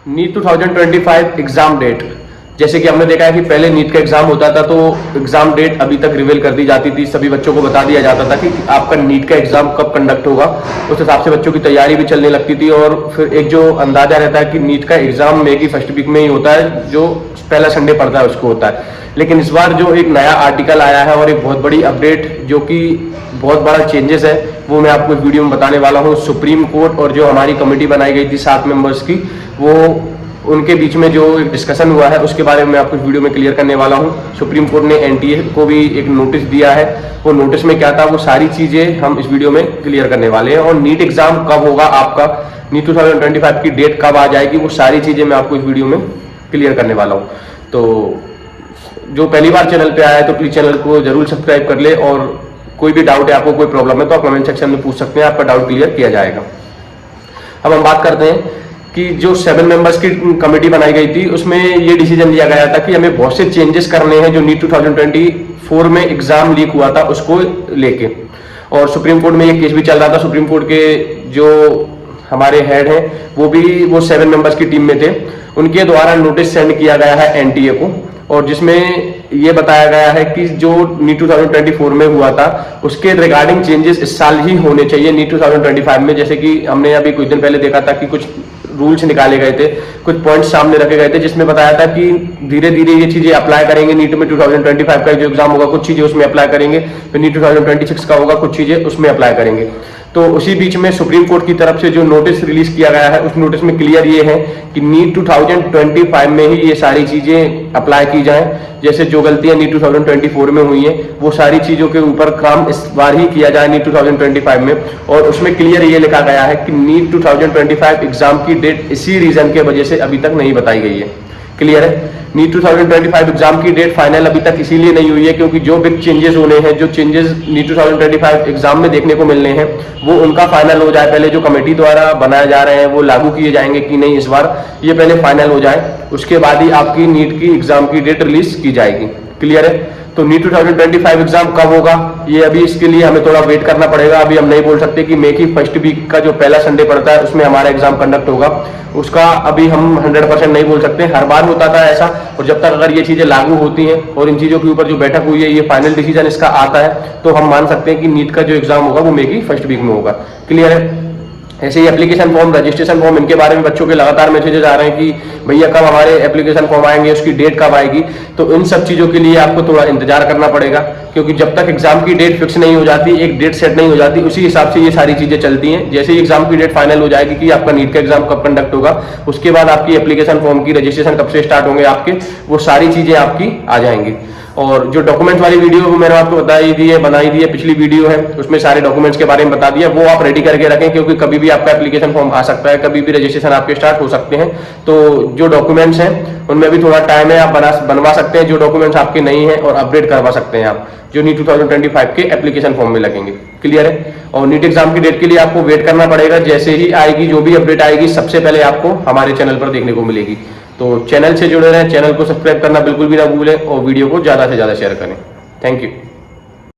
NEET 2025 exam date, जैसे कि हमने देखा है कि पहले नीट का एग्जाम होता था तो एग्जाम डेट अभी तक रिवील कर दी जाती थी, सभी बच्चों को बता दिया जाता था कि आपका नीट का एग्जाम कब कंडक्ट होगा। उस हिसाब से बच्चों की तैयारी भी चलने लगती थी और फिर एक जो अंदाजा रहता है कि नीट का एग्जाम मई की फर्स्ट वीक में ही होता है, जो पहला संडे पड़ता है उसको होता है। लेकिन इस बार जो एक नया आर्टिकल आया है और एक बहुत बड़ी अपडेट जो कि बहुत बड़ा चेंजेस है, वो मैं आपको इस वीडियो में बताने वाला हूँ। सुप्रीम कोर्ट और जो हमारी कमेटी बनाई गई थी 7 मेंबर्स की, वो उनके बीच में जो एक डिस्कशन हुआ है उसके बारे में मैं आपको इस वीडियो में क्लियर करने वाला हूँ। सुप्रीम कोर्ट ने एनटीए को भी एक नोटिस दिया है, वो नोटिस में क्या था वो सारी चीजें हम इस वीडियो में क्लियर करने वाले हैं। और नीट एग्जाम कब होगा आपका, नीट 2025 की डेट कब आ जाएगी, वो सारी चीजें मैं आपको इस वीडियो में क्लियर करने वाला हूँ। तो जो पहली बार चैनल पे आया है तो प्लीज चैनल को जरूर सब्सक्राइब कर ले, और कोई भी डाउट है, आपको कोई प्रॉब्लम है तो आप कमेंट सेक्शन में पूछ सकते हैं, आपका डाउट क्लियर किया जाएगा। अब हम बात करते हैं कि जो 7 मेंबर्स की कमेटी बनाई गई थी उसमें ये डिसीजन लिया गया था कि हमें बहुत से चेंजेस करने हैं जो नीट 2024 में एग्जाम लीक हुआ था उसको लेके। और सुप्रीम कोर्ट में ये केस भी चल रहा था। सुप्रीम कोर्ट के जो हमारे हेड हैं वो 7 मेंबर्स की टीम में थे, उनके द्वारा नोटिस सेंड किया गया है एनटीए को, और जिसमें ये बताया गया है कि जो नीट 2024 में हुआ था उसके रिगार्डिंग चेंजेस इस साल ही होने चाहिए नीट 2025 में। जैसे कि हमने अभी कुछ दिन पहले देखा था कि कुछ रूल्स निकाले गए थे, कुछ पॉइंट्स सामने रखे गए थे, जिसमें बताया था कि धीरे धीरे ये चीजें अप्लाई करेंगे नीट में। 2025 का जो एग्जाम होगा कुछ चीजें उसमें अप्लाई करेंगे, फिर नीट 2026 का होगा कुछ चीजें उसमें अप्लाई करेंगे। तो उसी बीच में सुप्रीम कोर्ट की तरफ से जो नोटिस रिलीज किया गया है उस नोटिस में क्लियर ये है कि नीट 2025 में ही ये सारी चीजें अप्लाई की जाएं। जैसे जो गलतियां नीट 2024 में हुई हैं वो सारी चीजों के ऊपर काम इस बार ही किया जाए नीट 2025 में। और उसमें क्लियर ये लिखा गया है कि नीट 2025 एग्जाम की डेट इसी रीजन के वजह से अभी तक नहीं बताई गई है। क्लियर है, नीट 2025 एग्जाम की डेट फाइनल अभी तक इसीलिए नहीं हुई है क्योंकि जो बिग चेंजेस होने हैं, जो चेंजेस नीट 2025 एग्जाम में देखने को मिलने हैं, वो उनका फाइनल हो जाए। पहले जो कमेटी द्वारा बनाए जा रहे हैं वो लागू किए जाएंगे कि नहीं इस बार, ये पहले फाइनल हो जाए, उसके बाद ही आपकी नीट की एग्जाम की डेट रिलीज की जाएगी। क्लियर है, तो नीट 2025 एग्जाम कब होगा ये अभी इसके लिए हमें थोड़ा वेट करना पड़ेगा। अभी हम नहीं बोल सकते कि मई की फर्स्ट वीक का जो पहला संडे पड़ता है उसमें हमारा एग्जाम कंडक्ट होगा, उसका अभी हम 100% नहीं बोल सकते। हर बार होता था ऐसा, और जब तक अगर ये चीजें लागू होती हैं और इन चीजों के ऊपर जो बैठक हुई है ये फाइनल डिसीजन इसका आता है तो हम मान सकते हैं कि नीट का जो एग्जाम होगा वो मई की फर्स्ट वीक में होगा। क्लियर है, ऐसे ही एप्लीकेशन फॉर्म, रजिस्ट्रेशन फॉर्म, इनके बारे में बच्चों के लगातार मैसेजेस आ रहे हैं कि भैया कब हमारे एप्लीकेशन फॉर्म आएंगे, उसकी डेट कब आएगी। तो इन सब चीजों के लिए आपको थोड़ा इंतजार करना पड़ेगा क्योंकि जब तक एग्जाम की डेट फिक्स नहीं हो जाती, एक डेट सेट नहीं हो जाती, उसी हिसाब से ये सारी चीजें चलती हैं। जैसे ही एग्जाम की डेट फाइनल हो जाएगी कि आपका नीट का एग्जाम कब कंडक्ट होगा, उसके बाद आपकी एप्लीकेशन फॉर्म की रजिस्ट्रेशन कब से स्टार्ट होंगे आपके, वो सारी चीजें आपकी आ जाएंगी। और जो डॉक्यूमेंट वाली वीडियो वो मैंने आपको बनाई दी है, पिछली वीडियो है उसमें सारे डॉक्यूमेंट्स के बारे में बता दिया, वो आप रेडी करके रखें क्योंकि कभी भी आपका एप्लीकेशन फॉर्म आ सकता है, कभी भी रजिस्ट्रेशन आपके स्टार्ट हो सकते हैं। तो जो डॉक्यूमेंट्स हैं उनमें भी थोड़ा टाइम है, आप बनवा सकते हैं जो डॉक्यूमेंट्स आपके नहीं है, और अपडेट करवा सकते हैं आप जो नीट 2025 के एप्लीकेशन फॉर्म में लगेंगे। क्लियर है, और नीट एग्जाम की डेट के लिए आपको वेट करना पड़ेगा। जैसे ही आएगी, जो भी अपडेट आएगी सबसे पहले आपको हमारे चैनल पर देखने को मिलेगी। तो चैनल से जुड़े रहें, चैनल को सब्सक्राइब करना बिल्कुल भी ना भूलें और वीडियो को ज्यादा से ज्यादा शेयर करें। Thank you.